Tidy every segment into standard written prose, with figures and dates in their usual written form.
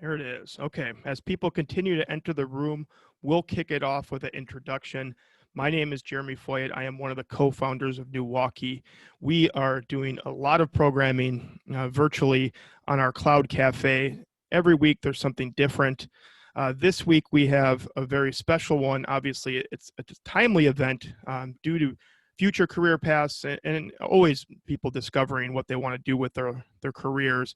There it is. Okay. As people continue to enter the room, we'll kick it off with an introduction. My name is Jeremy Foyt. I am one of the co-founders of NEWaukee. We are doing a lot of programming virtually on our cloud cafe. Every week there's something different. This week we have a very special one. Obviously, it's a timely event due to future career paths and always people discovering what they want to do with their careers.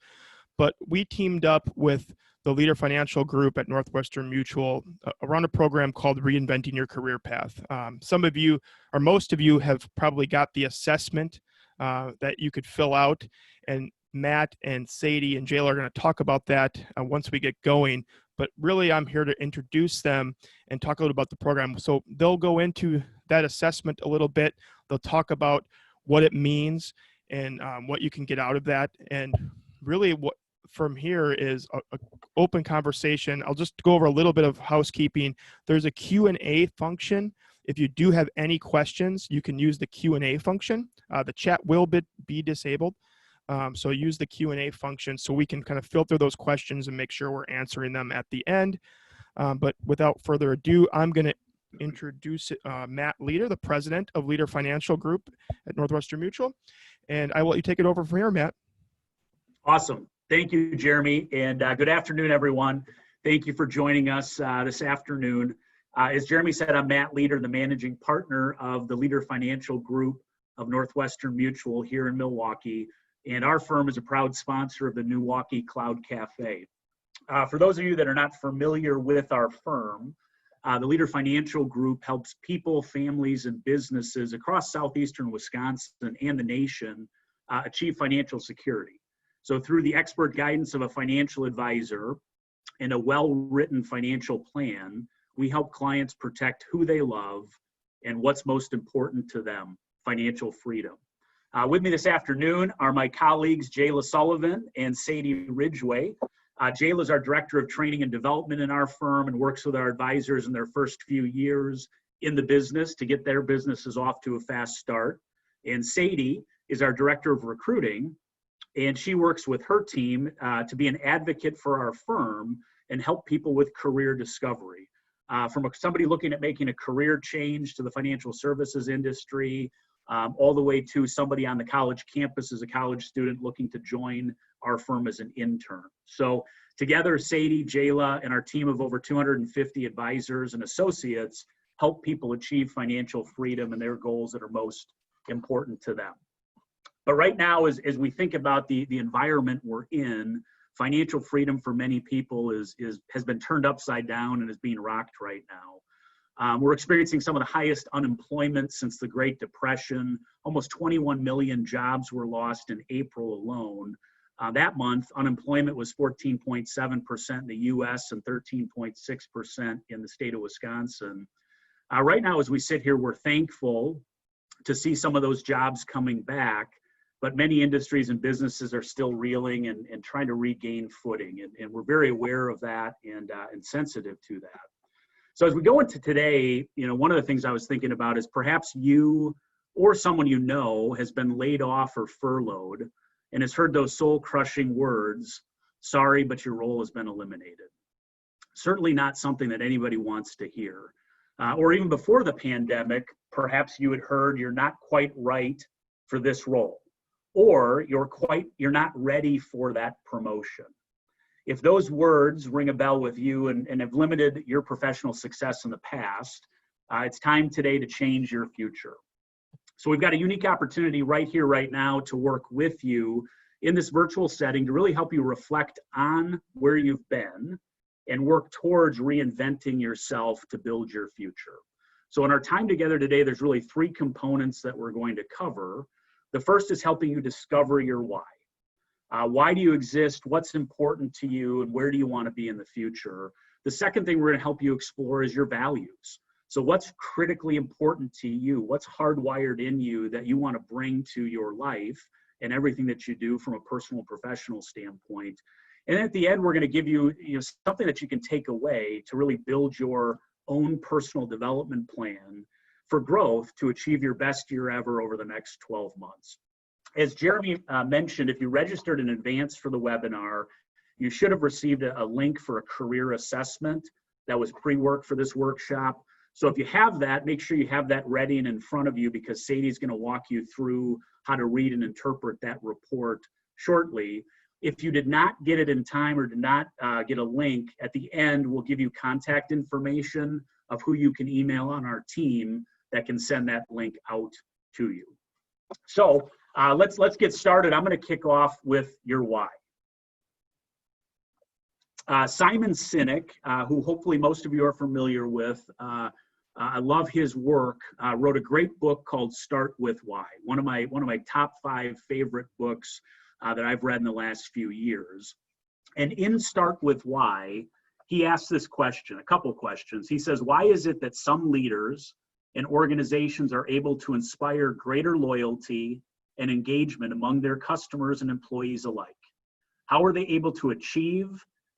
But we teamed up with the Lueder Financial Group at Northwestern Mutual around a program called Reinventing Your Career Path. Some of you, or most of you, have probably got the assessment that you could fill out, and Matt and Sadie and Jayla are going to talk about that once we get going. But really, I'm here to introduce them and talk a little about the program. So they'll go into that assessment a little bit. They'll talk about what it means and what you can get out of that. And really what from here is a open conversation. I'll just go over a little bit of housekeeping. There's a Q&A function. If you do have any questions, you can use the Q&A function. The chat will be disabled. So use the Q&A function so we can kind of filter those questions and make sure we're answering them at the end. But without further ado, I'm going to introduce Matt Lueder, the president of Lueder Financial Group at Northwestern Mutual. And I will let you take it over from here, Matt. Awesome. Thank you, Jeremy. And good afternoon, everyone. Thank you for joining us this afternoon. As Jeremy said, I'm Matt Lueder, the managing partner of the Lueder Financial Group of Northwestern Mutual here in Milwaukee. And our firm is a proud sponsor of the NEWaukee Cloud Cafe. For those of you that are not familiar with our firm, the Lueder Financial Group helps people, families, and businesses across southeastern Wisconsin and the nation achieve financial security. So through the expert guidance of a financial advisor and a well-written financial plan, we help clients protect who they love and what's most important to them, financial freedom. With me this afternoon are my colleagues, Jayla Sullivan and Sadie Ridgway. Jayla is our Director of Training and Development in our firm and works with our advisors in their first few years in the business to get their businesses off to a fast start. And Sadie is our Director of Recruiting, and she works with her team to be an advocate for our firm and help people with career discovery. From somebody looking at making a career change to the financial services industry, all the way to somebody on the college campus as a college student looking to join our firm as an intern. So together, Sadie, Jayla, and our team of over 250 advisors and associates help people achieve financial freedom and their goals that are most important to them. But right now, as we think about the environment we're in, financial freedom for many people has been turned upside down and is being rocked right now. We're experiencing some of the highest unemployment since the Great Depression. Almost 21 million jobs were lost in April alone. That month, unemployment was 14.7% in the U.S. and 13.6% in the state of Wisconsin. Right now, as we sit here, we're thankful to see some of those jobs coming back, but many industries and businesses are still reeling and trying to regain footing. And we're very aware of that and sensitive to that. So as we go into today, one of the things I was thinking about is perhaps you or someone you know has been laid off or furloughed and has heard those soul-crushing words, sorry, but your role has been eliminated. Certainly not something that anybody wants to hear. Or even before the pandemic, perhaps you had heard you're not quite right for this role, or you're not ready for that promotion. If those words ring a bell with you and have limited your professional success in the past, it's time today to change your future. So we've got a unique opportunity right here, right now, to work with you in this virtual setting to really help you reflect on where you've been and work towards reinventing yourself to build your future. So in our time together today, there's really three components that we're going to cover. The first is helping you discover your why. Why do you exist? What's important to you? And where do you want to be in the future? The second thing we're going to help you explore is your values. So what's critically important to you? What's hardwired in you that you want to bring to your life and everything that you do from a personal and professional standpoint? And at the end, we're going to give you, something that you can take away to really build your own personal development plan for growth to achieve your best year ever over the next 12 months. As Jeremy mentioned, if you registered in advance for the webinar, You should have received a link for a career assessment that was pre-work for this workshop. So if you have that, make sure you have that ready and in front of you, because Sadie's going to walk you through how to read and interpret that report shortly. If you did not get it in time or did not get a link, at the end, we'll give you contact information of who you can email on our team that can send that link out to you. So let's get started. I'm going to kick off with your why. Simon Sinek, who hopefully most of you are familiar with, I love his work, wrote a great book called Start With Why, one of my top 5 favorite books that I've read in the last few years. And in Start With Why, he asks this question, a couple questions. He says, why is it that some leaders and organizations are able to inspire greater loyalty and engagement among their customers and employees alike? How are they able to achieve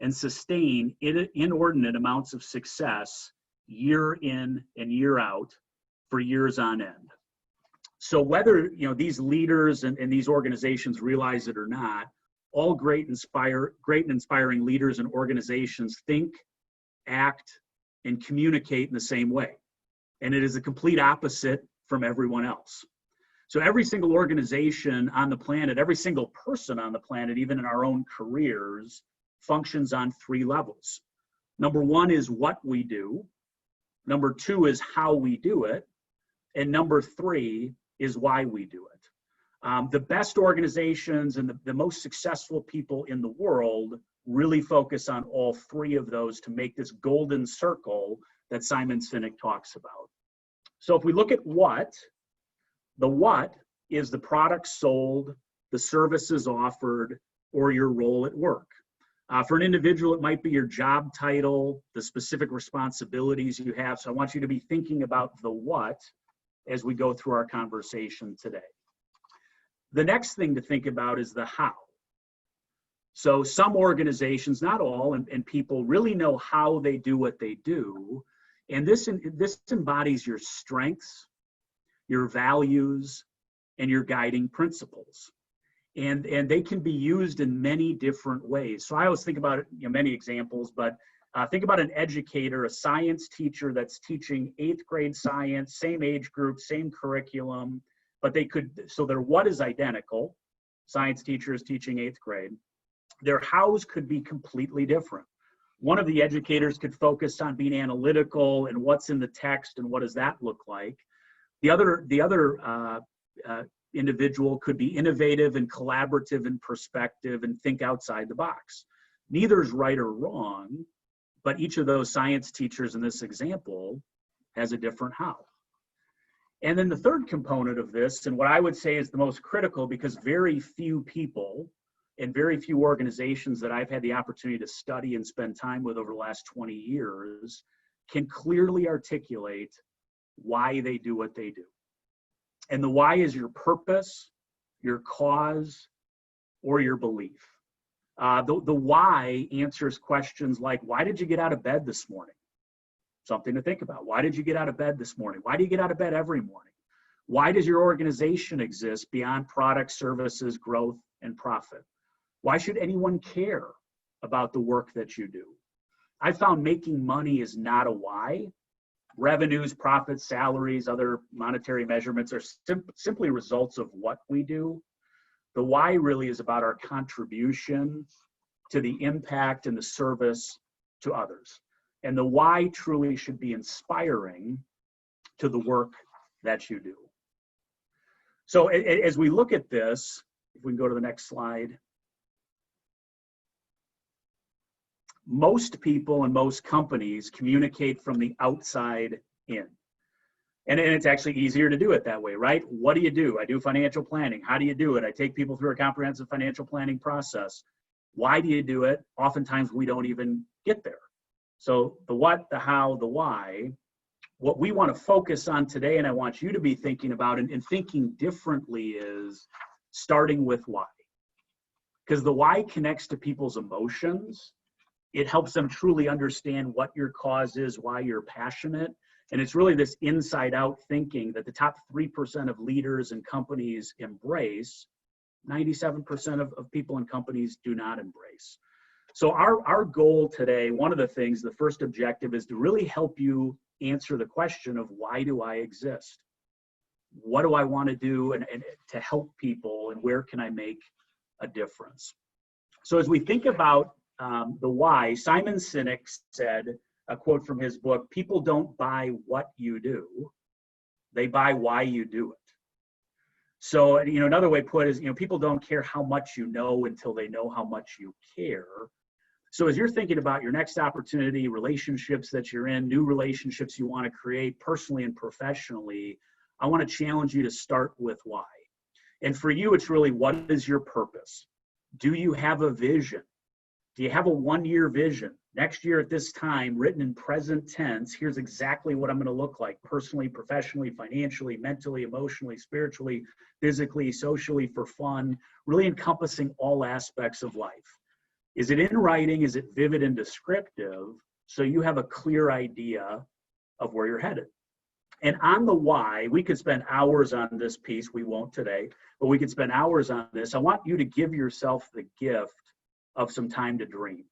and sustain inordinate amounts of success year in and year out for years on end? So whether these leaders and these organizations realize it or not, all great and inspiring leaders and organizations think, act, and communicate in the same way. And it is a complete opposite from everyone else. So every single organization on the planet, every single person on the planet, even in our own careers, functions on 3 levels. Number 1 is what we do. Number 2 is how we do it. And number 3 is why we do it. The best organizations and the most successful people in the world really focus on all 3 of those to make this golden circle that Simon Sinek talks about. So if we look at the what is the product sold, the services offered, or your role at work. For an individual, it might be your job title, the specific responsibilities you have. So I want you to be thinking about the what as we go through our conversation today. The next thing to think about is the how. So some organizations, not all, and people really know how they do what they do. And this embodies your strengths, your values, and your guiding principles. And they can be used in many different ways. So I always think about it, many examples, but think about an educator, a science teacher that's teaching 8th grade science, same age group, same curriculum, but so their what is identical. Science teacher is teaching 8th grade. Their hows could be completely different. One of the educators could focus on being analytical and what's in the text and what does that look like. The other individual could be innovative and collaborative and perspective and think outside the box. Neither is right or wrong, but each of those science teachers in this example has a different how. And then the third component of this, and what I would say is the most critical, because very few people and very few organizations that I've had the opportunity to study and spend time with over the last 20 years can clearly articulate why they do what they do. And the why is your purpose, your cause, or your belief. The why answers questions like, why did you get out of bed this morning? Something to think about. Why did you get out of bed this morning? Why do you get out of bed every morning? Why does your organization exist beyond products, services, growth, and profit? Why should anyone care about the work that you do? I found making money is not a why. Revenues, profits, salaries, other monetary measurements are simply results of what we do. The why really is about our contribution to the impact and the service to others. And the why truly should be inspiring to the work that you do. So as we look at this, if we can go to the next slide. Most people and most companies communicate from the outside in. And it's actually easier to do it that way, right? What do you do? I do financial planning. How do you do it? I take people through a comprehensive financial planning process. Why do you do it? Oftentimes we don't even get there. So the what, the how, the why, what we want to focus on today, and I want you to be thinking about and thinking differently, is starting with why. Because the why connects to people's emotions. It helps them truly understand what your cause is, why you're passionate. And it's really this inside out thinking that the top 3% of leaders and companies embrace, 97% of people and companies do not embrace. So our goal today, one of the things, the first objective is to really help you answer the question of why do I exist? What do I want to do and to help people, and where can I make a difference? So as we think about the why, Simon Sinek said, a quote from his book, people don't buy what you do, they buy why you do it. So, another way put is, people don't care how much you know until they know how much you care. So as you're thinking about your next opportunity, relationships that you're in, new relationships you want to create personally and professionally, I want to challenge you to start with why. And for you, it's really, what is your purpose? Do you have a vision? Do you have a 1-year vision? Next year at this time, written in present tense, here's exactly what I'm going to look like personally, professionally, financially, mentally, emotionally, spiritually, physically, socially, for fun, really encompassing all aspects of life. Is it in writing? Is it vivid and descriptive? So you have a clear idea of where you're headed. And on the why, we could spend hours on this piece. We won't today, but we could spend hours on this. I want you to give yourself the gift of some time to dream,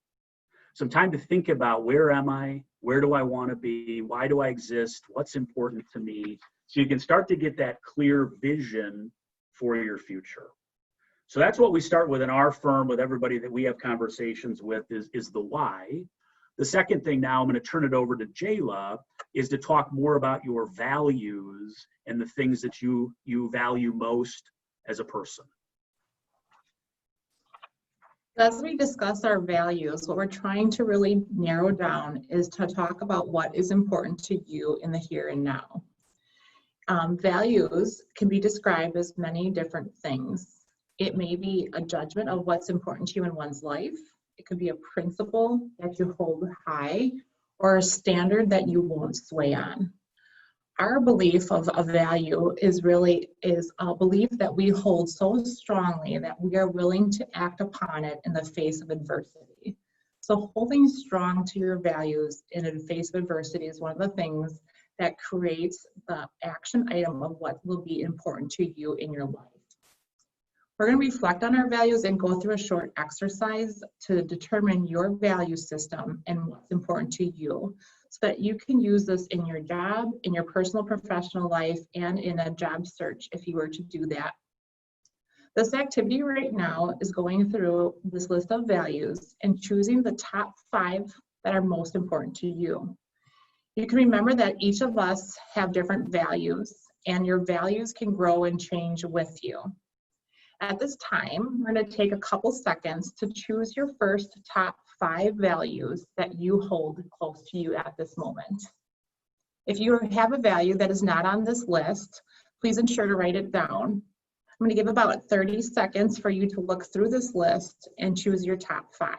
some time to think about, where am I? Where do I want to be? Why do I exist? What's important to me? So you can start to get that clear vision for your future. So that's what we start with in our firm, with everybody that we have conversations with, is the why. The second thing, now I'm going to turn it over to Jayla, is to talk more about your values and the things that you value most as a person. As we discuss our values, what we're trying to really narrow down is to talk about what is important to you in the here and now. Values can be described as many different things. It may be a judgment of what's important to you in one's life. It could be a principle that you hold high, or a standard that you won't sway on. Our belief of a value is a belief that we hold so strongly that we are willing to act upon it in the face of adversity. So holding strong to your values in the face of adversity is one of the things that creates the action item of what will be important to you in your life. We're going to reflect on our values and go through a short exercise to determine your value system and what's important to you, so that you can use this in your job, in your personal professional life, and in a job search if you were to do that. This activity right now is going through this list of values and choosing the top 5 that are most important to you. You can remember that each of us have different values, and your values can grow and change with you. At this time, we're going to take a couple seconds to choose your first top 5 values that you hold close to you at this moment. If you have a value that is not on this list, please ensure to write it down. I'm going to give about 30 seconds for you to look through this list and choose your top 5.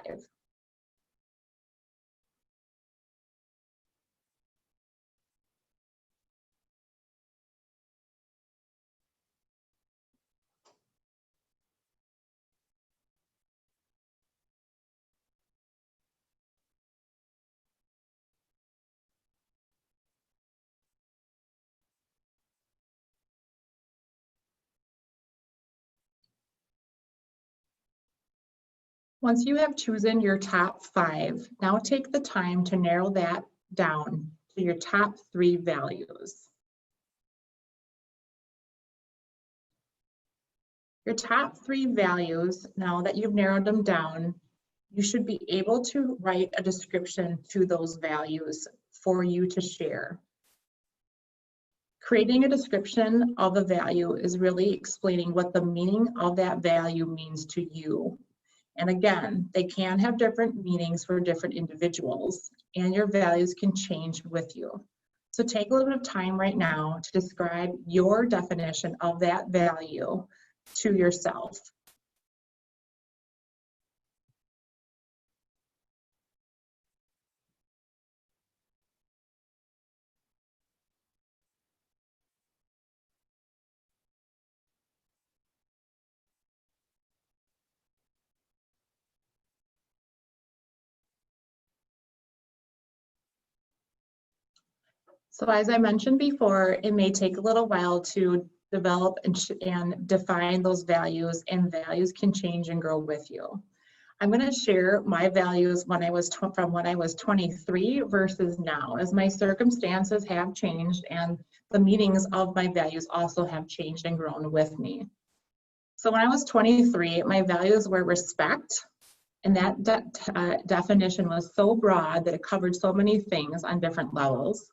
Once you have chosen your top 5, now take the time to narrow that down to your top 3 values. Your top 3 values, now that you've narrowed them down, you should be able to write a description to those values for you to share. Creating a description of a value is really explaining what the meaning of that value means to you. And again, they can have different meanings for different individuals, and your values can change with you. So take a little bit of time right now to describe your definition of that value to yourself. So as I mentioned before, it may take a little while to develop and define those values, and values can change and grow with you. I'm going to share my values from when I was 23 versus now, as my circumstances have changed and the meanings of my values also have changed and grown with me. So when I was 23, my values were respect, and that definition was so broad that it covered so many things on different levels.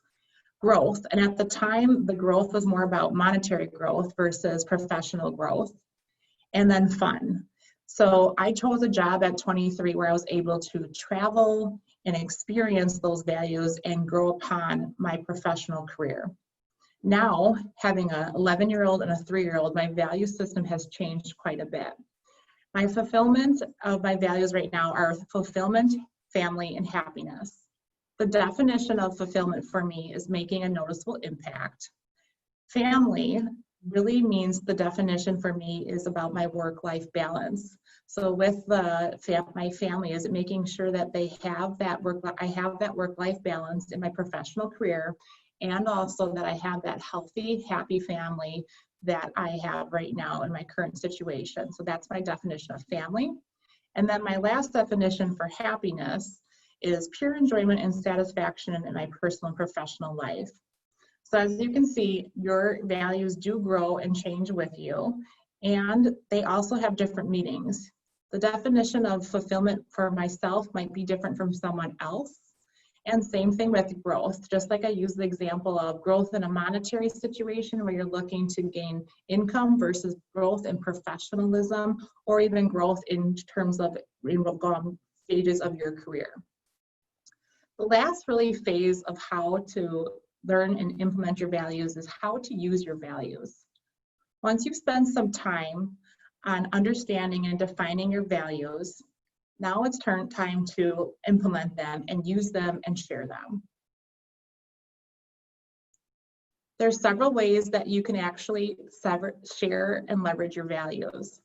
Growth, and at the time, the growth was more about monetary growth versus professional growth. And then fun. So I chose a job at 23 where I was able to travel and experience those values and grow upon my professional career. Now, having an 11-year-old and a 3-year-old, my value system has changed quite a bit. My fulfillment of my values right now are fulfillment, family, and happiness. The definition of fulfillment for me is making a noticeable impact. Family really means, the definition for me is about my work-life balance. So with my family, is it making sure that they have I have that work-life balance in my professional career, and also that I have that healthy, happy family that I have right now in my current situation. So that's my definition of family. And then my last definition for happiness is pure enjoyment and satisfaction in my personal and professional life. So as you can see, your values do grow and change with you, and they also have different meanings. The definition of fulfillment for myself might be different from someone else. And same thing with growth. Just like I used the example of growth in a monetary situation where you're looking to gain income versus growth in professionalism, or even growth in terms of stages of your career. The last really phase of how to learn and implement your values is how to use your values. Once you've spent some time on understanding and defining your values, now it's time to implement them and use them and share them. There's several ways that you can actually share and leverage your values.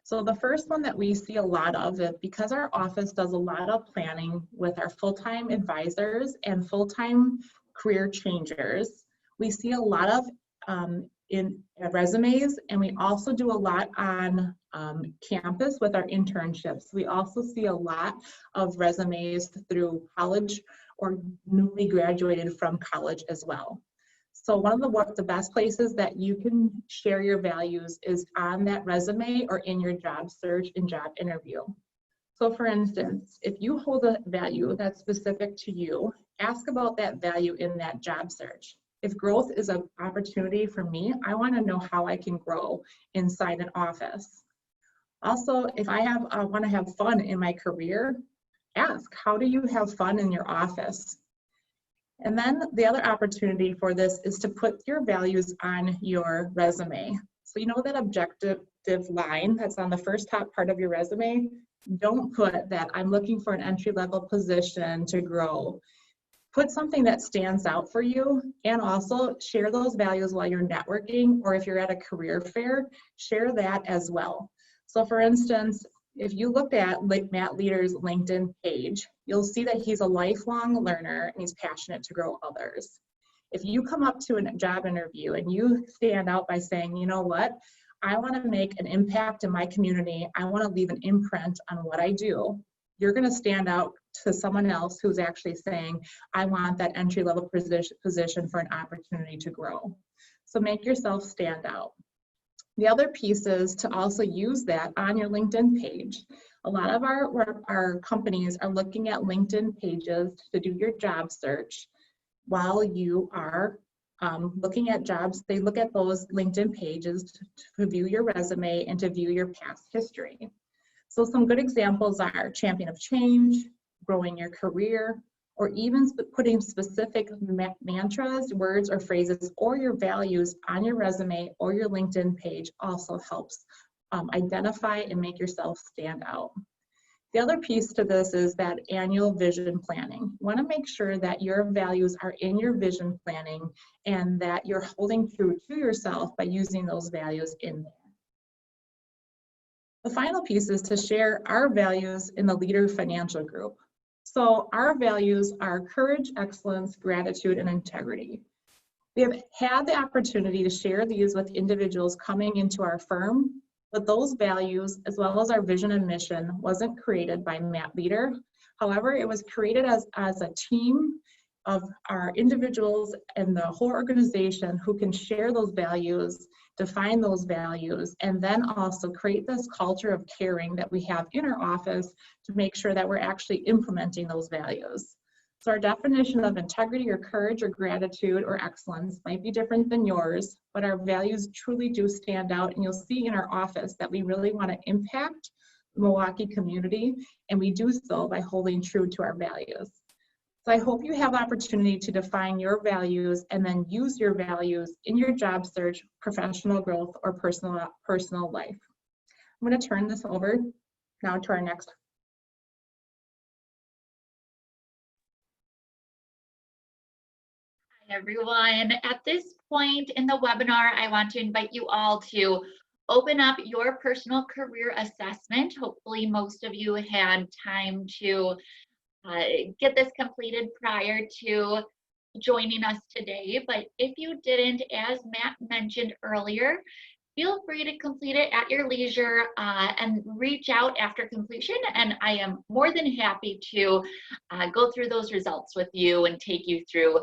So the first one that we see a lot of, is because our office does a lot of planning with our full-time advisors and full-time career changers, we see a lot of in resumes, and we also do a lot on campus with our internships. We also see a lot of resumes through college or newly graduated from college as well. So one of the best places that you can share your values is on that resume or in your job search and job interview. So for instance, if you hold a value that's specific to you, ask about that value in that job search. If growth is an opportunity for me, I want to know how I can grow inside an office. Also, if I want to have fun in my career, ask, how do you have fun in your office? And then the other opportunity for this is to put your values on your resume. So you know that objective line that's on the first top part of your resume? Don't put that I'm looking for an entry-level position to grow. Put something that stands out for you, and also share those values while you're networking, or if you're at a career fair, share that as well. So for instance, if you looked at Matt Leader's LinkedIn page, you'll see that he's a lifelong learner and he's passionate to grow others. If you come up to a job interview and you stand out by saying, you know what, I want to make an impact in my community, I want to leave an imprint on what I do, you're going to stand out to someone else who's actually saying, I want that entry-level position for an opportunity to grow. So make yourself stand out. The other piece is to also use that on your LinkedIn page. A lot of our companies are looking at LinkedIn pages to do your job search while you are looking at jobs. They look at those LinkedIn pages to view your resume and to view your past history. So some good examples are champion of change, growing your career, or even putting specific mantras, words, or phrases, or your values on your resume or your LinkedIn page also helps identify and make yourself stand out. The other piece to this is that annual vision planning. You want to make sure that your values are in your vision planning and that you're holding true to yourself by using those values in there. The final piece is to share our values in the Lueder Financial Group. So our values are courage, excellence, gratitude, and integrity. We have had the opportunity to share these with individuals coming into our firm, But those values, as well as our vision and mission, wasn't created by Matt Leader. However, it was created as a team of our individuals and the whole organization who can share those values, define those values, and then also create this culture of caring that we have in our office to make sure that we're actually implementing those values. So our definition of integrity or courage or gratitude or excellence might be different than yours, but our values truly do stand out. And you'll see in our office that we really want to impact the Milwaukee community, and we do so by holding true to our values. So I hope you have the opportunity to define your values and then use your values in your job search, professional growth, or personal life. I'm going to turn this over now to our next. Hi, everyone. At this point in the webinar, I want to invite you all to open up your personal career assessment. Hopefully, most of you had time to get this completed prior to joining us today. But if you didn't, as Matt mentioned earlier, feel free to complete it at your leisure and reach out after completion. And I am more than happy to go through those results with you and take you through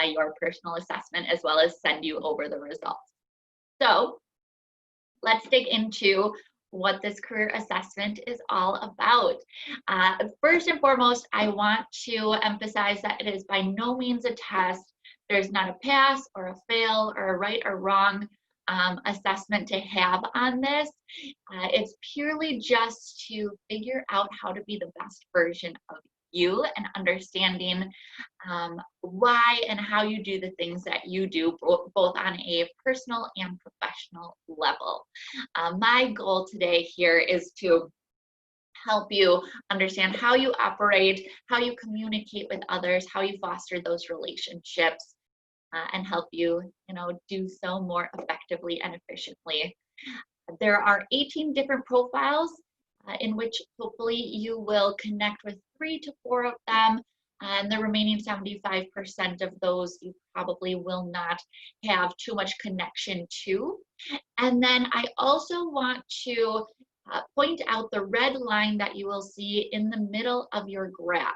your personal assessment, as well as send you over the results. So let's dig into what this career assessment is all about. First and foremost, I want to emphasize that it is by no means a test. There's not a pass or a fail or a right or wrong assessment to have on this. It's purely just to figure out how to be the best version of you and understanding why and how you do the things that you do, both on a personal and professional level. My goal today here is to help you understand how you operate, how you communicate with others, how you foster those relationships, and help you, do so more effectively and efficiently. There are 18 different profiles in which hopefully you will connect with 3 to 4 of them, and the remaining 75% of those you probably will not have too much connection to. And then I also want to point out the red line that you will see in the middle of your graph.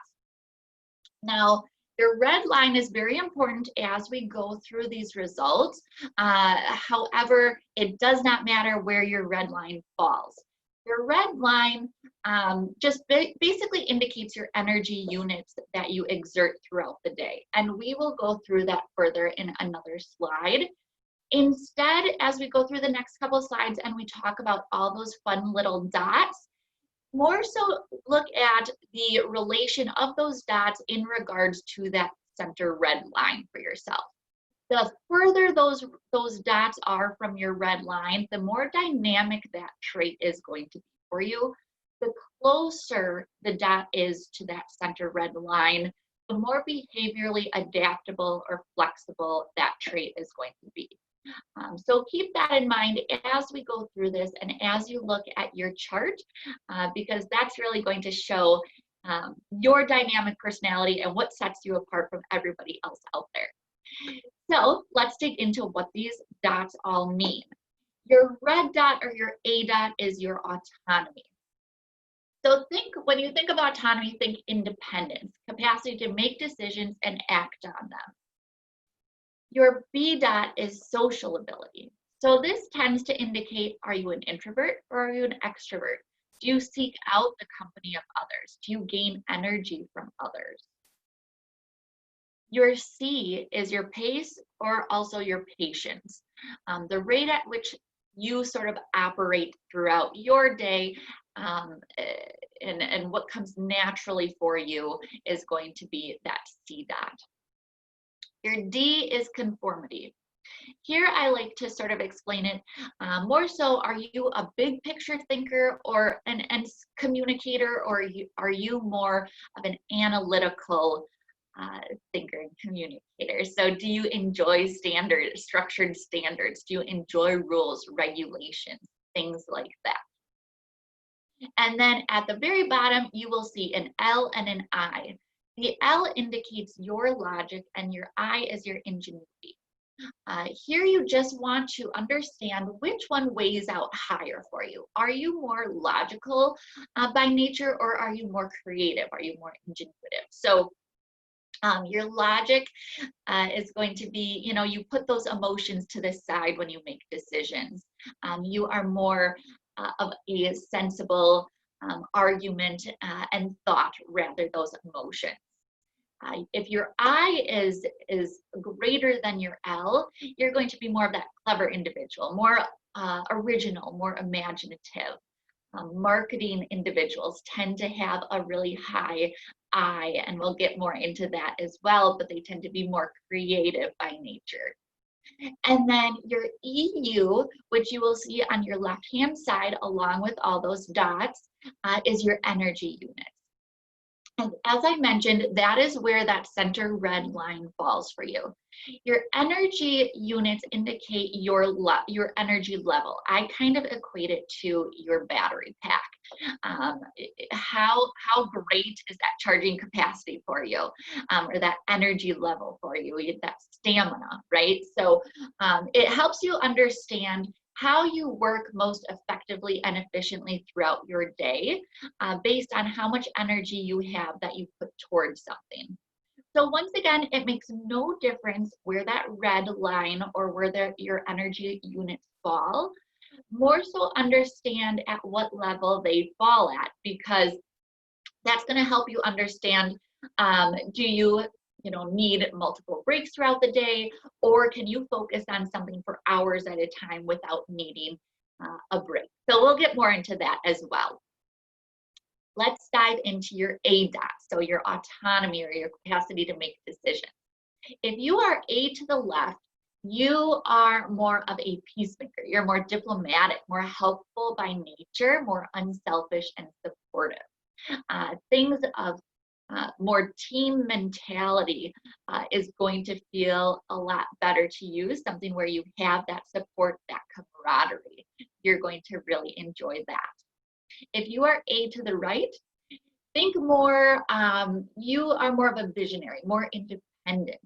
Now, your red line is very important as we go through these results. However, it does not matter where your red line falls. Your red line just basically indicates your energy units that you exert throughout the day. And we will go through that further in another slide. Instead, as we go through the next couple of slides and we talk about all those fun little dots, more so look at the relation of those dots in regards to that center red line for yourself. The further those dots are from your red line, the more dynamic that trait is going to be for you. The closer the dot is to that center red line, the more behaviorally adaptable or flexible that trait is going to be. So keep that in mind as we go through this and as you look at your chart, because that's really going to show your dynamic personality and what sets you apart from everybody else out there. So let's dig into what these dots all mean. Your red dot or your A dot is your autonomy. So when you think of autonomy, think independence, capacity to make decisions and act on them. Your B dot is social ability. So this tends to indicate, are you an introvert or are you an extrovert? Do you seek out the company of others? Do you gain energy from others? Your C is your pace or also your patience. The rate at which you sort of operate throughout your day and what comes naturally for you is going to be that C dot. Your D is conformity. Here I like to sort of explain it more so, are you a big picture thinker or an communicator, or are you more of an analytical thinker and communicator? So do you enjoy structured standards? Do you enjoy rules, regulations, things like that? And then at the very bottom, you will see an L and an I. The L indicates your logic and your I is your ingenuity. Here you just want to understand which one weighs out higher for you. Are you more logical by nature, or are you more creative? Are you more ingenuitive? So your logic is going to be, you put those emotions to the side when you make decisions. You are more of a sensible argument and thought rather those emotions. If your I is greater than your L, you're going to be more of that clever individual, more original, more imaginative. Marketing individuals tend to have a really high I, and we'll get more into that as well, but they tend to be more creative by nature. And then your EU, which you will see on your left-hand side along with all those dots, is your energy unit. And as I mentioned, that is where that center red line falls for you. Your energy units indicate your energy level. I kind of equate it to your battery pack. How great is that charging capacity for you, or that energy level for you, that stamina, right? So it helps you understand how you work most effectively and efficiently throughout your day based on how much energy you have that you put towards something. So once again, it makes no difference where that red line or where your energy units fall. More so understand at what level they fall at, because that's going to help you understand, do you need multiple breaks throughout the day, or can you focus on something for hours at a time without needing a break? So we'll get more into that as well. Let's dive into your A dot, so your autonomy or your capacity to make decisions. If you are A to the left, you are more of a peacemaker. You're more diplomatic, more helpful by nature, more unselfish and supportive. Things of more team mentality is going to feel a lot better to you, something where you have that support, that camaraderie. You're going to really enjoy that. If you are A to the right, think more, you are more of a visionary, more independent,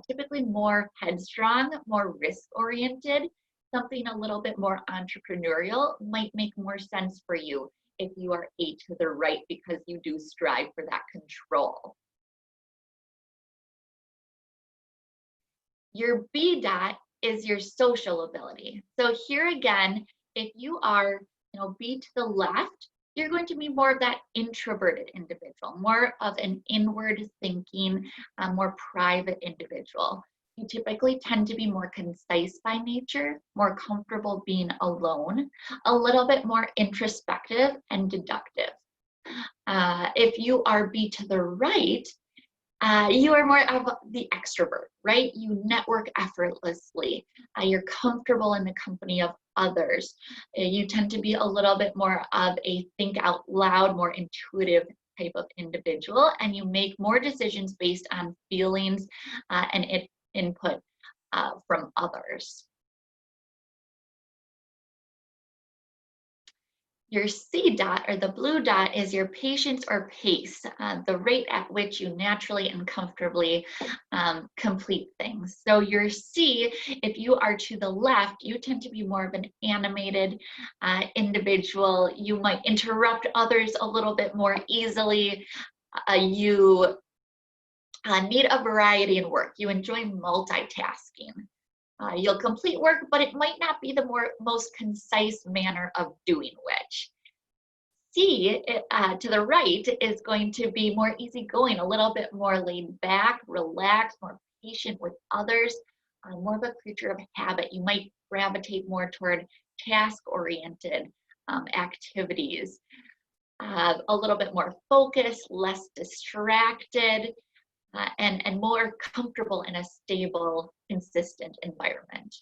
typically more headstrong, more risk-oriented. Something a little bit more entrepreneurial might make more sense for you if you are A to the right, because you do strive for that control. Your B dot is your social ability. So here again, if you are B to the left, you're going to be more of that introverted individual, more of an inward thinking, more private individual. You typically tend to be more concise by nature, more comfortable being alone, a little bit more introspective and deductive. If you are B to the right, you are more of the extrovert, right? You network effortlessly. You're comfortable in the company of others. You tend to be a little bit more of a think out loud, more intuitive type of individual, and you make more decisions based on feelings and input from others. Your C dot, or the blue dot, is your patience or pace, the rate at which you naturally and comfortably complete things. So your C, if you are to the left, you tend to be more of an animated individual. You might interrupt others a little bit more easily. You need a variety in work. You enjoy multitasking. You'll complete work, but it might not be the most concise manner of doing which. C, to the right, is going to be more easygoing, a little bit more laid back, relaxed, more patient with others, more of a creature of habit. You might gravitate more toward task-oriented activities, a little bit more focused, less distracted, and more comfortable in a stable, consistent environment.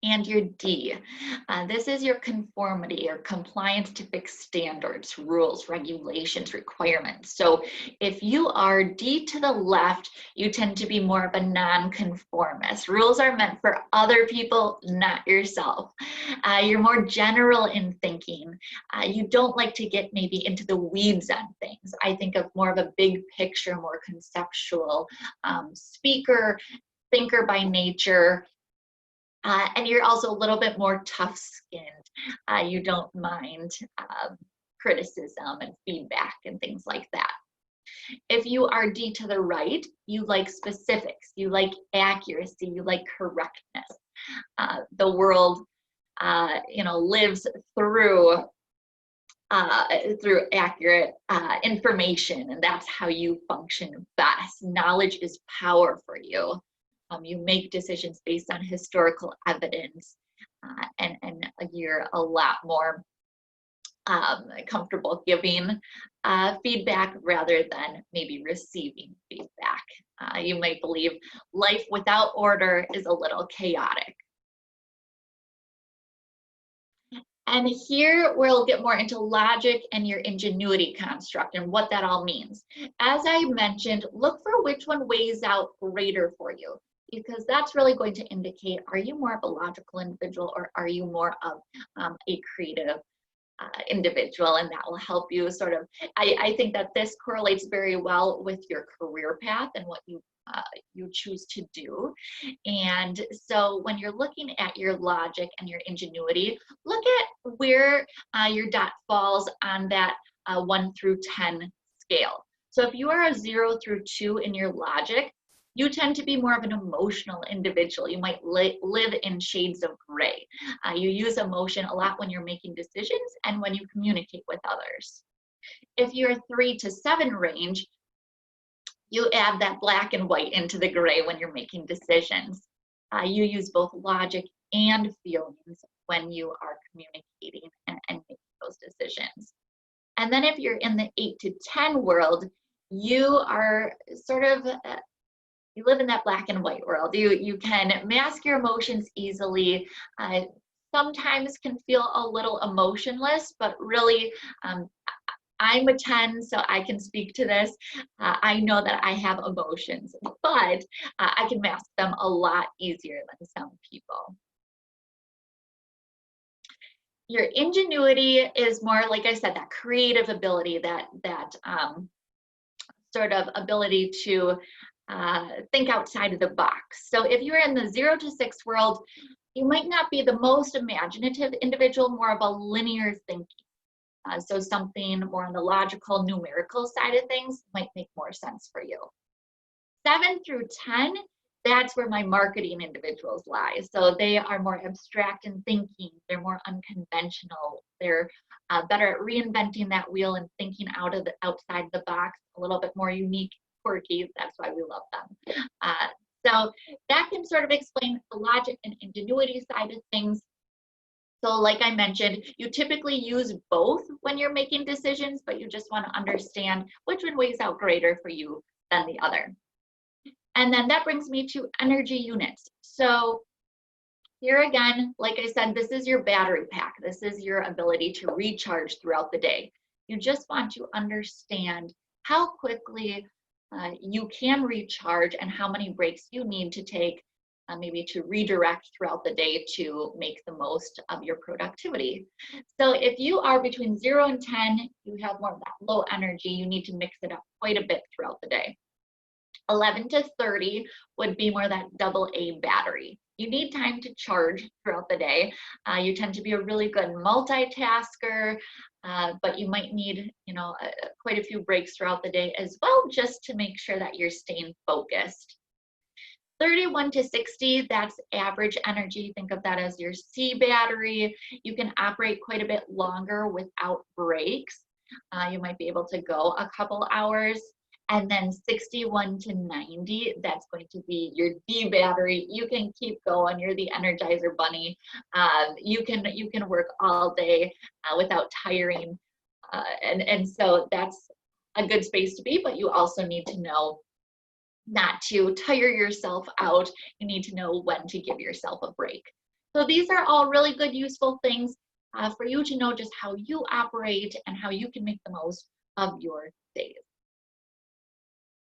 And your D, this is your conformity or compliance to fixed standards, rules, regulations, requirements. So if you are D to the left, you tend to be more of a non-conformist. Rules are meant for other people, not yourself. You're more general in thinking. You don't like to get maybe into the weeds on things. I think of more of a big picture, more conceptual speaker, thinker by nature. And you're also a little bit more tough-skinned. You don't mind criticism and feedback and things like that. If you are D to the right, you like specifics, you like accuracy, you like correctness. The world, lives through accurate information, and that's how you function best. Knowledge is power for you. You make decisions based on historical evidence, and you're a lot more comfortable giving feedback rather than maybe receiving feedback. You might believe life without order is a little chaotic. And here we'll get more into logic and your ingenuity construct and what that all means. As I mentioned, look for which one weighs out greater for you, because that's really going to indicate, are you more of a logical individual or are you more of a creative individual? And that will help you sort of, I think that this correlates very well with your career path and what you choose to do. And so when you're looking at your logic and your ingenuity, look at where your dot falls on that 1 through 10 scale. So if you are a 0 through 2 in your logic, you tend to be more of an emotional individual. You might live in shades of gray. You use emotion a lot when you're making decisions and when you communicate with others. If you're 3 to 7 range, you add that black and white into the gray when you're making decisions. You use both logic and feelings when you are communicating and making those decisions. And then if you're in the 8 to 10 world, you are sort of, you live in that black and white world. You can mask your emotions easily. Sometimes can feel a little emotionless, but really, I'm a 10, so I can speak to this. I know that I have emotions, but I can mask them a lot easier than some people. Your ingenuity is more, like I said, that creative ability, that sort of ability to think outside of the box. So if you're in the 0 to 6 world, you might not be the most imaginative individual, more of a linear thinking. So something more on the logical, numerical side of things might make more sense for you. 7 through 10, that's where my marketing individuals lie. So they are more abstract in thinking. They're more unconventional. They're better at reinventing that wheel and thinking outside the box, a little bit more unique, quirky. That's why we love them. So that can sort of explain the logic and ingenuity side of things. So like I mentioned, you typically use both when you're making decisions, but you just want to understand which one weighs out greater for you than the other. And then that brings me to energy units. So here again, like I said, this is your battery pack. This is your ability to recharge throughout the day. You just want to understand how quickly you can recharge and how many breaks you need to take maybe to redirect throughout the day to make the most of your productivity. So if you are between 0 and 10, you have more of that low energy, you need to mix it up quite a bit throughout the day. 11 to 30 would be more that AA battery. You need time to charge throughout the day. You tend to be a really good multitasker, but you might need, quite a few breaks throughout the day as well, just to make sure that you're staying focused. 31 to 60, that's average energy. Think of that as your C battery. You can operate quite a bit longer without breaks. You might be able to go a couple hours. And then 61 to 90, that's going to be your D battery. You can keep going. You're the Energizer Bunny. You can work all day without tiring. And so that's a good space to be, but you also need to know not to tire yourself out. You need to know when to give yourself a break. So these are all really good, useful things for you to know just how you operate and how you can make the most of your days.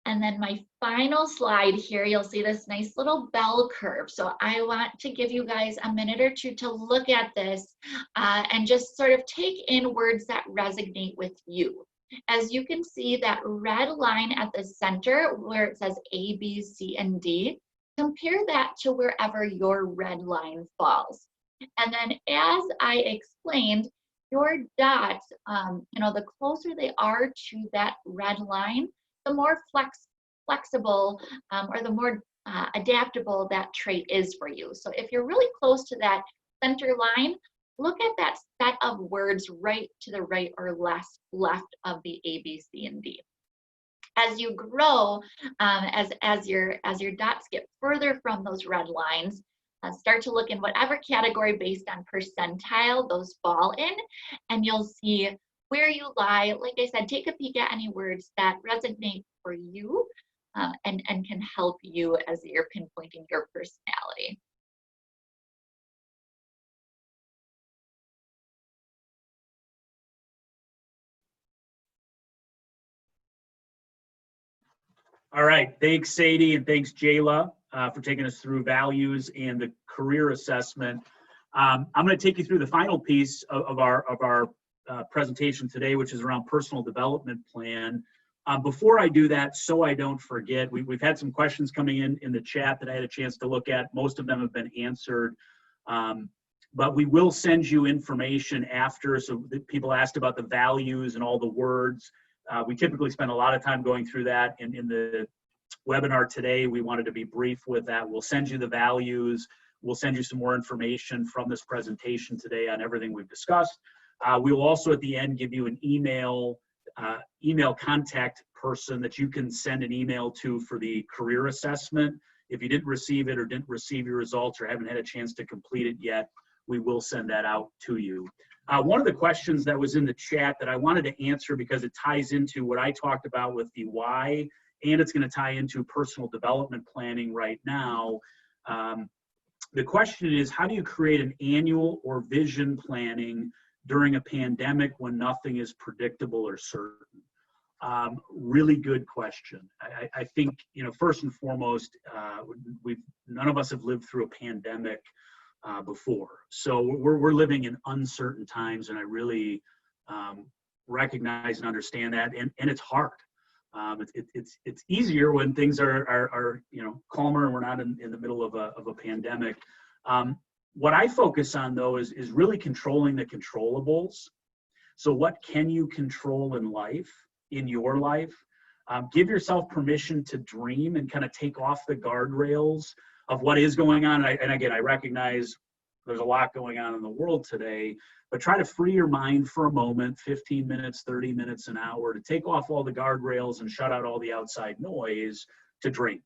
And then my final slide here, you'll see this nice little bell curve. So I want to give you guys a minute or two to look at this and just sort of take in words that resonate with you. As you can see, that red line at the center where it says A, B, C, and D, compare that to wherever your red line falls. And then as I explained, your dots, the closer they are to that red line, the more flexible or the more adaptable that trait is for you. So if you're really close to that center line, look at that set of words right to the right or left of the A, B, C, and D. As you grow, as your dots get further from those red lines, start to look in whatever category based on percentile those fall in, and you'll see where you lie. Like I said, take a peek at any words that resonate for you and can help you as you're pinpointing your personality. All right, thanks Sadie and thanks Jayla for taking us through values and the career assessment. I'm going to take you through the final piece of our presentation today, which is around personal development plan. Before I do that, so I don't forget, we've had some questions coming in the chat that I had a chance to look at. Most of them have been answered, but we will send you information after. So people asked about the values and all the words. We typically spend a lot of time going through that. In the webinar today, we wanted to be brief with that. We'll send you the values. We'll send you some more information from this presentation today on everything we've discussed. We will also at the end give you an email contact person that you can send an email to for the career assessment. If you didn't receive it or didn't receive your results or haven't had a chance to complete it yet, we will send that out to you. One of the questions that was in the chat that I wanted to answer because it ties into what I talked about with the why, and it's going to tie into personal development planning right now. The question is, how do you create an annual or vision planning during a pandemic when nothing is predictable or certain? Really good question. I think, first and foremost, none of us have lived through a pandemic before. So we're living in uncertain times, and I really recognize and understand that, and it's hard. It's easier when things are calmer and we're not in the middle of a pandemic. What I focus on though is really controlling the controllables. So what can you control in your life? Give yourself permission to dream and kind of take off the guardrails of what is going on. And again, I recognize there's a lot going on in the world today, but try to free your mind for a moment, 15 minutes, 30 minutes, an hour, to take off all the guardrails and shut out all the outside noise to dream.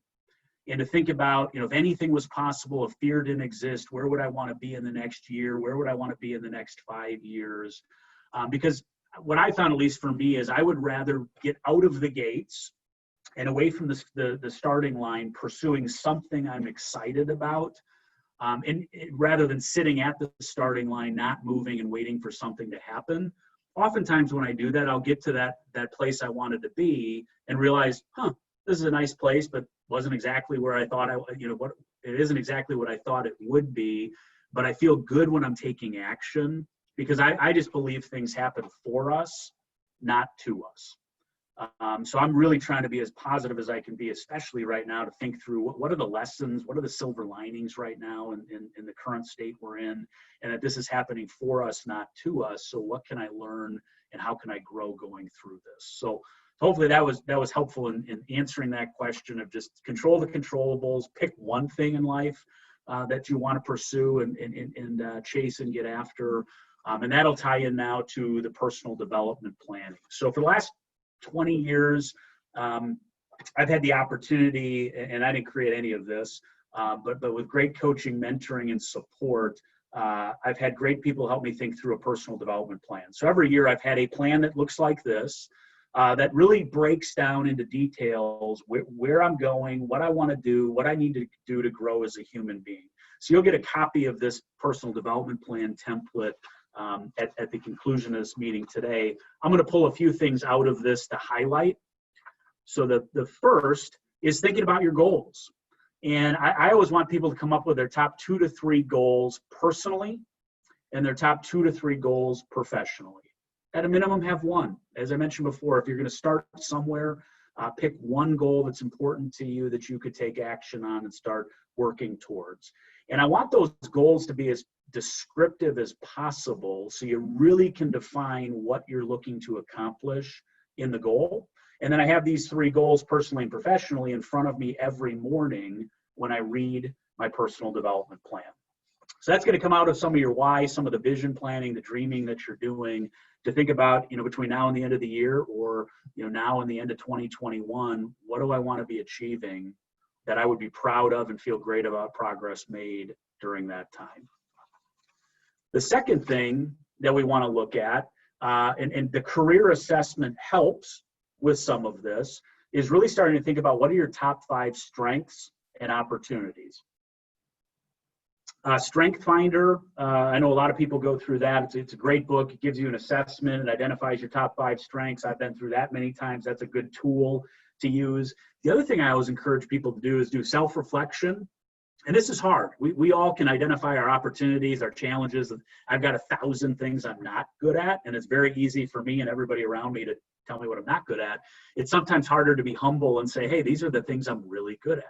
And to think about, if anything was possible, if fear didn't exist, where would I want to be in the next year? Where would I want to be in the next 5 years? Because what I found, at least for me, is I would rather get out of the gates and away from the starting line, pursuing something I'm excited about, and rather than sitting at the starting line, not moving and waiting for something to happen. Oftentimes when I do that, I'll get to that place I wanted to be and realize, this is a nice place, but wasn't exactly where I thought it isn't exactly what I thought it would be, but I feel good when I'm taking action because I just believe things happen for us, not to us. So I'm really trying to be as positive as I can be, especially right now, to think through what are the lessons, what are the silver linings right now in the current state we're in, and that this is happening for us, not to us. So what can I learn and how can I grow going through this? So hopefully that was helpful in answering that question of just control the controllables, pick one thing in life that you want to pursue and chase and get after. And that'll tie in now to the personal development planning. So for the last 20 years, I've had the opportunity, and I didn't create any of this, but with great coaching, mentoring, and support, I've had great people help me think through a personal development plan. So every year I've had a plan that looks like this, that really breaks down into details where I'm going, what I want to do, what I need to do to grow as a human being. So you'll get a copy of this personal development plan template at the conclusion of this meeting today. I'm going to pull a few things out of this to highlight. So the first is thinking about your goals. And I always want people to come up with their top 2 to 3 goals personally and their top 2 to 3 goals professionally. At a minimum, have one. As I mentioned before, if you're going to start somewhere, pick one goal that's important to you that you could take action on and start working towards. And I want those goals to be as descriptive as possible so you really can define what you're looking to accomplish in the goal. And then I have these 3 goals personally and professionally in front of me every morning when I read my personal development plan. So that's going to come out of some of your why, some of the vision planning, the dreaming that you're doing to think about, between now and the end of the year, or, now and the end of 2021, what do I want to be achieving that I would be proud of and feel great about progress made during that time. The second thing that we want to look at, and the career assessment helps with some of this, is really starting to think about what are your top 5 strengths and opportunities. Strength Finder, I know a lot of people go through that. It's a great book. It gives you an assessment. It identifies your top 5 strengths. I've been through that many times. That's a good tool to use. The other thing I always encourage people to do is do self-reflection. And this is hard. We all can identify our opportunities, our challenges. I've got 1,000 things I'm not good at, and it's very easy for me and everybody around me to tell me what I'm not good at. It's sometimes harder to be humble and say, hey, these are the things I'm really good at.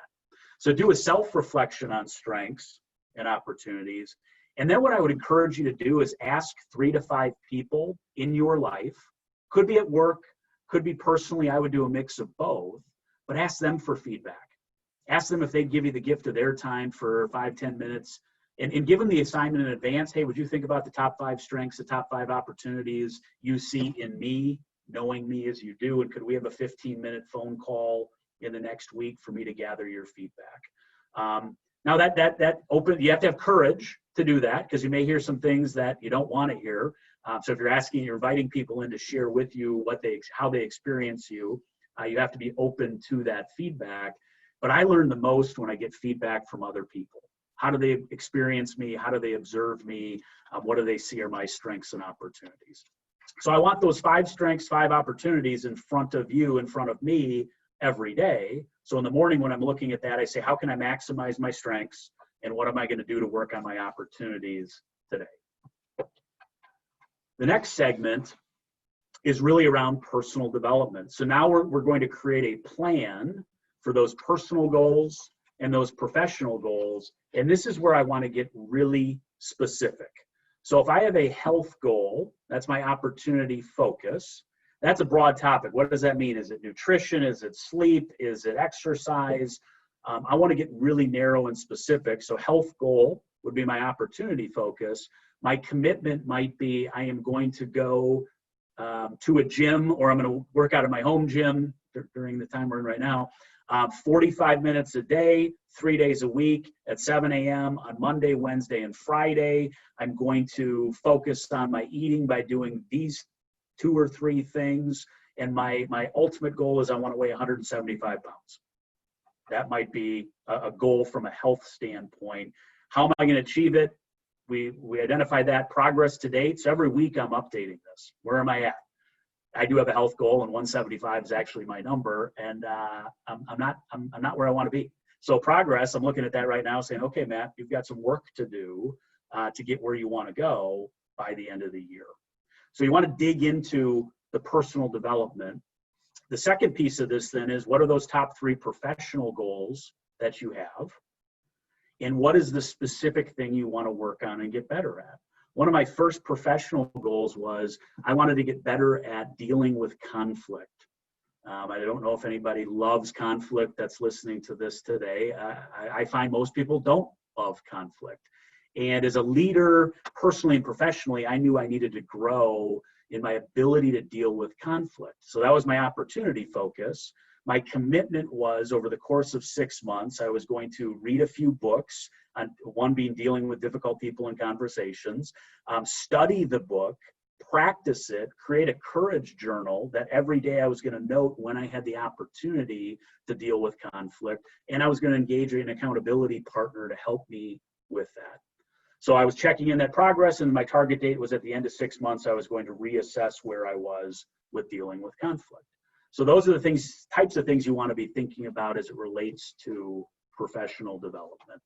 So do a self-reflection on strengths and opportunities. And then what I would encourage you to do is ask 3 to 5 people in your life, could be at work, could be personally, I would do a mix of both, but ask them for feedback. Ask them if they'd give you the gift of their time for 5-10 minutes and give them the assignment in advance. Hey, would you think about the top 5 strengths, the top 5 opportunities you see in me, knowing me as you do? And could we have a 15-minute phone call in the next week for me to gather your feedback? Now that open, you have to have courage to do that because you may hear some things that you don't want to hear. So if you're inviting people in to share with you how they experience you, you have to be open to that feedback. But I learn the most when I get feedback from other people. How do they experience me? How do they observe me? What do they see are my strengths and opportunities? So I want those 5 strengths, 5 opportunities in front of you, in front of me every day. So in the morning when I'm looking at that, I say, how can I maximize my strengths? And what am I going to do to work on my opportunities today? The next segment is really around personal development. So now we're going to create a plan for those personal goals and those professional goals. And this is where I want to get really specific. So if I have a health goal, that's my opportunity focus. That's a broad topic. What does that mean? Is it nutrition? Is it sleep? Is it exercise? I want to get really narrow and specific. So health goal would be my opportunity focus. My commitment might be I am going to go to a gym, or I'm going to work out of my home gym during the time we're in right now, 45 minutes a day, 3 days a week at 7 a.m. on Monday, Wednesday, and Friday. I'm going to focus on my eating by doing these 2 or 3 things. And my ultimate goal is I want to weigh 175 pounds. That might be a goal from a health standpoint. How am I going to achieve it? We identify that progress to date. So every week I'm updating this. Where am I at? I do have a health goal, and 175 is actually my number, and I'm not where I want to be. So progress, I'm looking at that right now, saying, okay, Matt, you've got some work to do to get where you want to go by the end of the year. So you want to dig into the personal development. The second piece of this then is, what are those top 3 professional goals that you have? And what is the specific thing you want to work on and get better at? One of my first professional goals was I wanted to get better at dealing with conflict. I don't know if anybody loves conflict that's listening to this today. I find most people don't love conflict. And as a leader, personally and professionally, I knew I needed to grow in my ability to deal with conflict. So that was my opportunity focus. My commitment was, over the course of 6 months, I was going to read a few books, on one being Dealing with Difficult People in Conversations, study the book, practice it, create a courage journal that every day I was going to note when I had the opportunity to deal with conflict, and I was going to engage an accountability partner to help me with that. So I was checking in that progress, and my target date was at the end of 6 months. I was going to reassess where I was with dealing with conflict. So those are the types of things you want to be thinking about as it relates to professional development.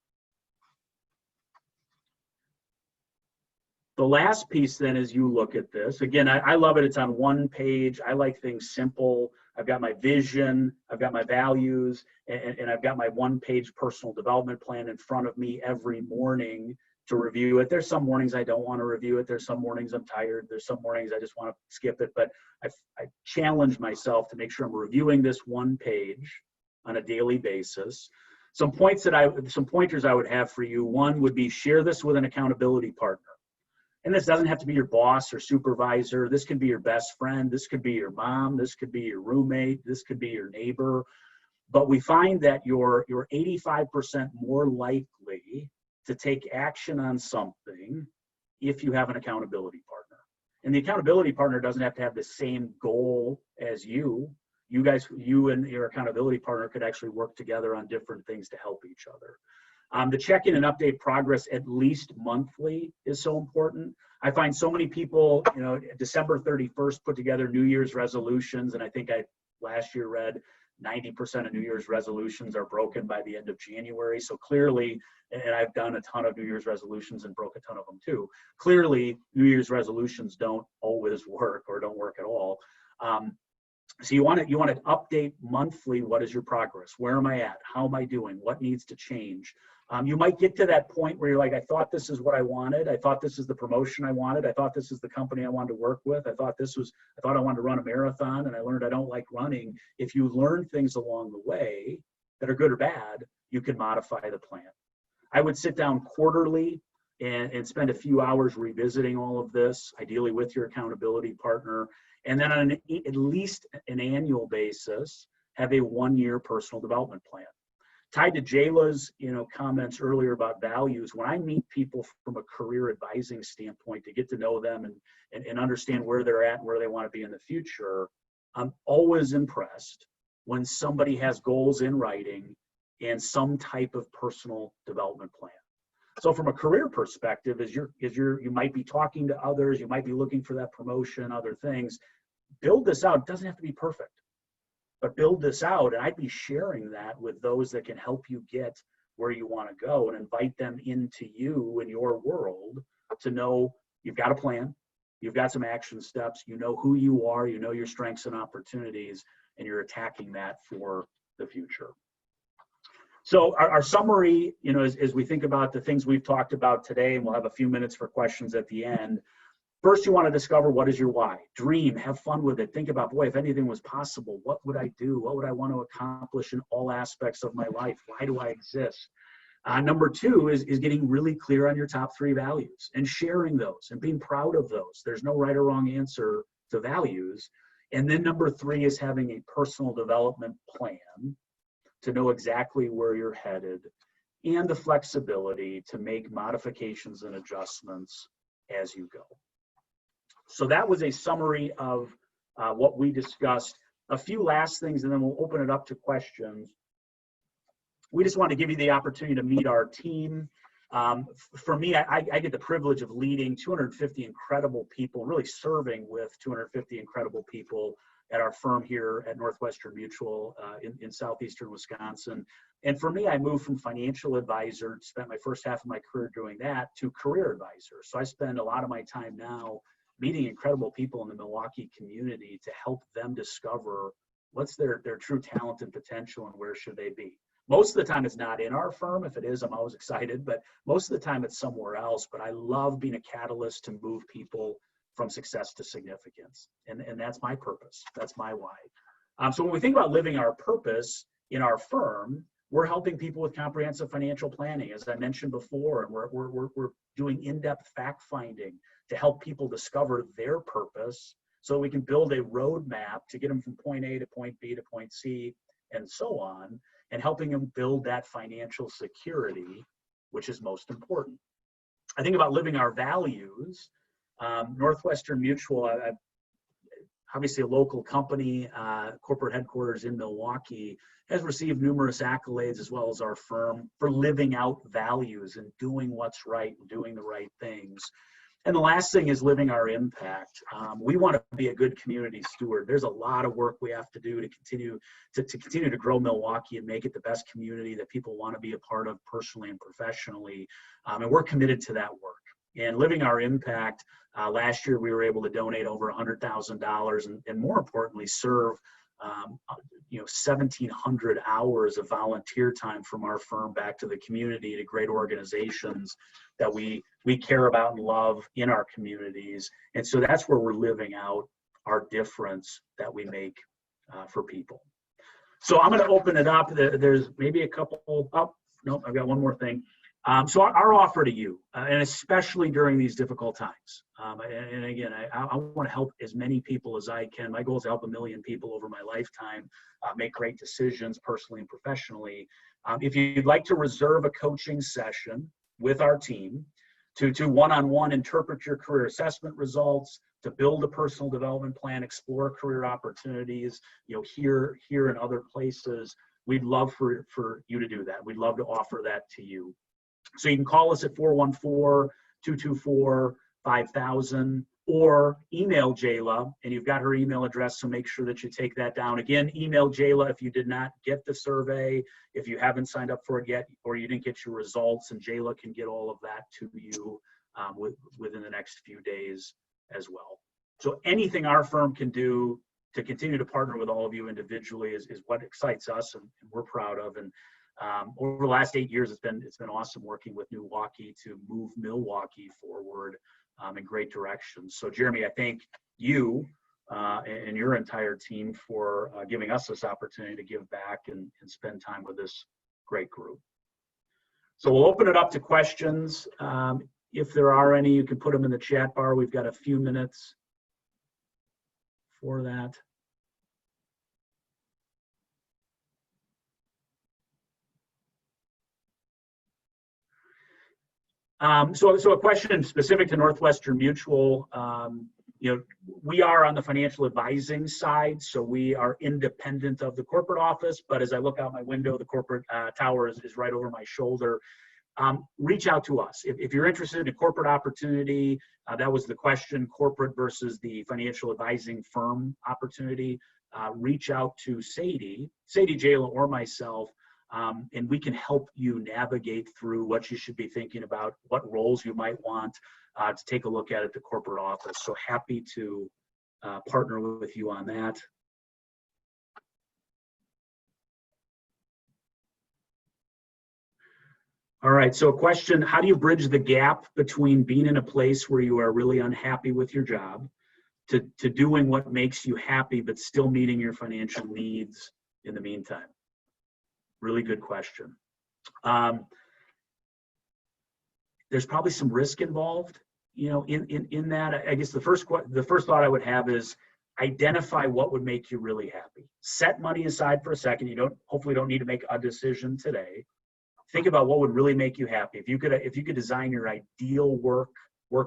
The last piece then, as you look at this, again, I love it. It's on one page. I like things simple. I've got my vision, I've got my values, and I've got my one-page personal development plan in front of me every morning to review it. There's some mornings I don't want to review it. There's some mornings I'm tired. There's some mornings I just want to skip it. But I challenge myself to make sure I'm reviewing this one page on a daily basis. Some pointers I would have for you. One would be share this with an accountability partner. And this doesn't have to be your boss or supervisor. This could be your best friend. This could be your mom. This could be your roommate. This could be your neighbor. But we find that you're 85% more likely to take action on something if you have an accountability partner. And the accountability partner doesn't have to have the same goal as you. You and your accountability partner could actually work together on different things to help each other. The check-in and update progress at least monthly is so important. I find so many people, December 31st put together New Year's resolutions, and I think I last year read 90% of New Year's resolutions are broken by the end of January. So clearly, and I've done a ton of New Year's resolutions and broke a ton of them too. Clearly, New Year's resolutions don't always work or don't work at all. So you want to update monthly. What is your progress? Where am I at? How am I doing? What needs to change? You might get to that point where you're like, I thought this is what I wanted. I thought this is the promotion I wanted. I thought this is the company I wanted to work with. I thought I wanted to run a marathon, and I learned I don't like running. If you learn things along the way that are good or bad, you can modify the plan. I would sit down quarterly and spend a few hours revisiting all of this, ideally with your accountability partner. And then on at least an annual basis, have a one-year personal development plan. Tied to Jayla's comments earlier about values, when I meet people from a career advising standpoint to get to know them and understand where they're at and where they want to be in the future, I'm always impressed when somebody has goals in writing and some type of personal development plan. So from a career perspective, you might be talking to others, you might be looking for that promotion, other things. Build this out. It doesn't have to be perfect, but build this out. And I'd be sharing that with those that can help you get where you want to go and invite them into you and your world to know you've got a plan, you've got some action steps, you know who you are, you know your strengths and opportunities, and you're attacking that for the future. So our summary, as we think about the things we've talked about today, and we'll have a few minutes for questions at the end. First, you want to discover what is your why. Dream, have fun with it. Think about, boy, if anything was possible, what would I do? What would I want to accomplish in all aspects of my life? Why do I exist? Number two is getting really clear on your top 3 values and sharing those and being proud of those. There's no right or wrong answer to values. And then number 3 is having a personal development plan to know exactly where you're headed and the flexibility to make modifications and adjustments as you go. So that was a summary of what we discussed. A few last things, and then we'll open it up to questions. We just want to give you the opportunity to meet our team. For me, I get the privilege of leading 250 incredible people, really serving with 250 incredible people at our firm here at Northwestern Mutual in southeastern Wisconsin. And for me, I moved from financial advisor, spent my first half of my career doing that, to career advisor. So I spend a lot of my time now meeting incredible people in the Milwaukee community to help them discover what's their true talent and potential and where should they be. Most of the time it's not in our firm. If it is, I'm always excited, but most of the time it's somewhere else. But I love being a catalyst to move people from success to significance. And that's my purpose. That's my why. So when we think about living our purpose in our firm, we're helping people with comprehensive financial planning, as I mentioned before, and we're doing in-depth fact-finding to help people discover their purpose so we can build a roadmap to get them from point A to point B to point C and so on, and helping them build that financial security, which is most important. I think about living our values. Northwestern Mutual, obviously a local company, corporate headquarters in Milwaukee, has received numerous accolades, as well as our firm, for living out values and doing what's right and doing the right things. And the last thing is living our impact. We want to be a good community steward. There's a lot of work we have to do to continue to grow Milwaukee and make it the best community that people want to be a part of personally and professionally. And we're committed to that work. And living our impact, last year we were able to donate over $100,000 and more importantly, serve 1,700 hours of volunteer time from our firm back to the community, to great organizations that we care about and love in our communities. And so that's where we're living out our difference that we make for people. So I'm going to open it up. There's maybe a couple. Oh, no, I've got one more thing. So our offer to you, and especially during these difficult times, and again, I want to help as many people as I can. My goal is to help 1 million people over my lifetime make great decisions personally and professionally. If you'd like to reserve a coaching session with our team to one-on-one interpret your career assessment results, to build a personal development plan, explore career opportunities, here and other places, we'd love for you to do that. We'd love to offer that to you. So you can call us at 414-224-5000 or email Jayla, and you've got her email address, so make sure that you take that down. Again, email Jayla if you did not get the survey, if you haven't signed up for it yet, or you didn't get your results, and Jayla can get all of that to you within the next few days as well. So anything our firm can do to continue to partner with all of you individually is what excites us and we're proud of. And over the last 8 years, it's been awesome working with NEWaukee to move Milwaukee forward in great directions. So Jeremy, I thank you and your entire team for giving us this opportunity to give back and spend time with this great group. So we'll open it up to questions. If there are any, you can put them in the chat bar. We've got a few minutes for that. So a question specific to Northwestern Mutual. We are on the financial advising side, so we are independent of the corporate office. But as I look out my window, the corporate tower is right over my shoulder. Reach out to us if you're interested in a corporate opportunity. That was the question: corporate versus the financial advising firm opportunity. Reach out to Sadie, Jayla, or myself. And we can help you navigate through what you should be thinking about, what roles you might want to take a look at the corporate office. So happy to partner with you on that. All right, so a question: how do you bridge the gap between being in a place where you are really unhappy with your job to doing what makes you happy but still meeting your financial needs in the meantime? Really good question. There's probably some risk involved, in that. I guess the first thought I would have is identify what would make you really happy. Set money aside for a second. You hopefully don't need to make a decision today. Think about what would really make you happy. If you could design your ideal work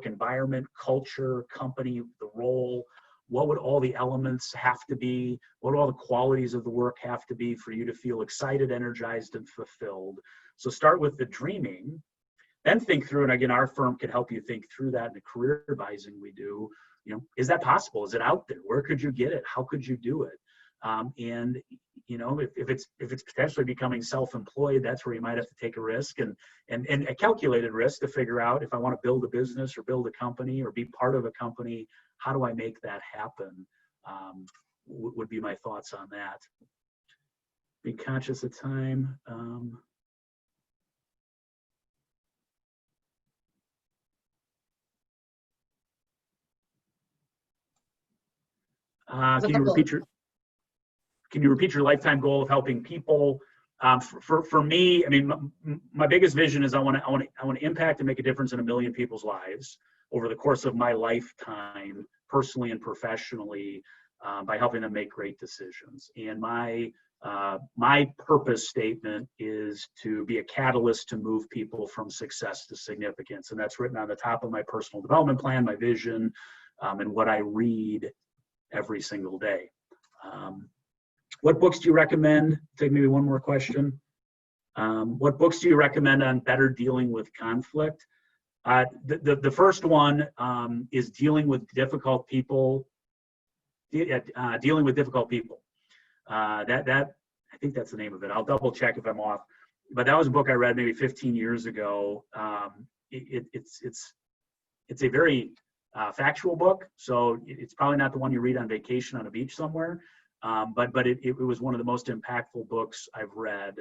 environment, culture, company, the role, what would all the elements have to be? What would all the qualities of the work have to be for you to feel excited, energized, and fulfilled? So start with the dreaming, then think through, and again, our firm can help you think through that in the career advising we do. Is that possible? Is it out there? Where could you get it? How could you do it? And if it's potentially becoming self-employed, that's where you might have to take a risk and a calculated risk to figure out, if I want to build a business or build a company or be part of a company, how do I make that happen? Would be my thoughts on that. Be conscious of time. Can you repeat your lifetime goal of helping people? For me, I mean, my biggest vision is I want to impact and make a difference in 1 million people's lives over the course of my lifetime, personally and professionally, by helping them make great decisions. And my purpose statement is to be a catalyst to move people from success to significance, and that's written on the top of my personal development plan, my vision, and what I read every single day. What books do you recommend? Take maybe one more question. What books do you recommend on better dealing with conflict? The first one is Dealing with Difficult People. Dealing with Difficult People. I think that's the name of it. I'll double check if I'm off. But that was a book I read maybe 15 years ago. It's a very factual book, so it's probably not the one you read on vacation on a beach somewhere. But it was one of the most impactful books I've read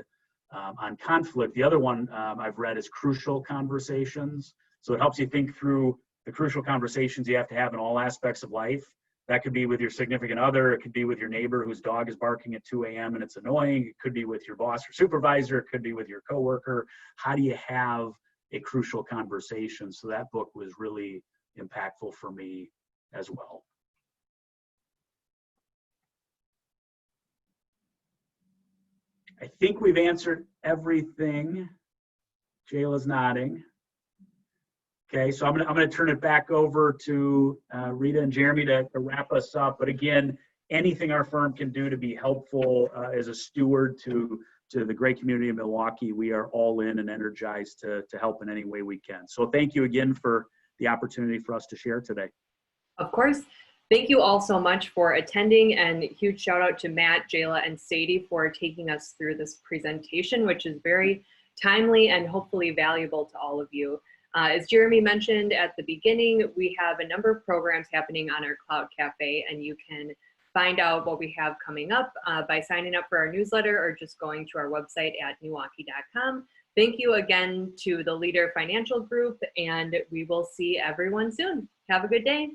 on conflict. The other one I've read is Crucial Conversations. So it helps you think through the crucial conversations you have to have in all aspects of life. That could be with your significant other. It could be with your neighbor whose dog is barking at 2 a.m. and it's annoying. It could be with your boss or supervisor. It could be with your coworker. How do you have a crucial conversation? So that book was really impactful for me as well. I think we've answered everything. Jayla's nodding. Okay, so I'm gonna turn it back over to Rita and Jeremy to wrap us up. But again, anything our firm can do to be helpful as a steward to the great community of Milwaukee, we are all in and energized to help in any way we can. So thank you again for the opportunity for us to share today. Of course. Thank you all so much for attending, and huge shout out to Matt, Jayla, and Sadie for taking us through this presentation, which is very timely and hopefully valuable to all of you. As Jeremy mentioned at the beginning, we have a number of programs happening on our Cloud Cafe, and you can find out what we have coming up by signing up for our newsletter or just going to our website at NEWaukee.com. Thank you again to the Lueder Financial Group, and we will see everyone soon. Have a good day.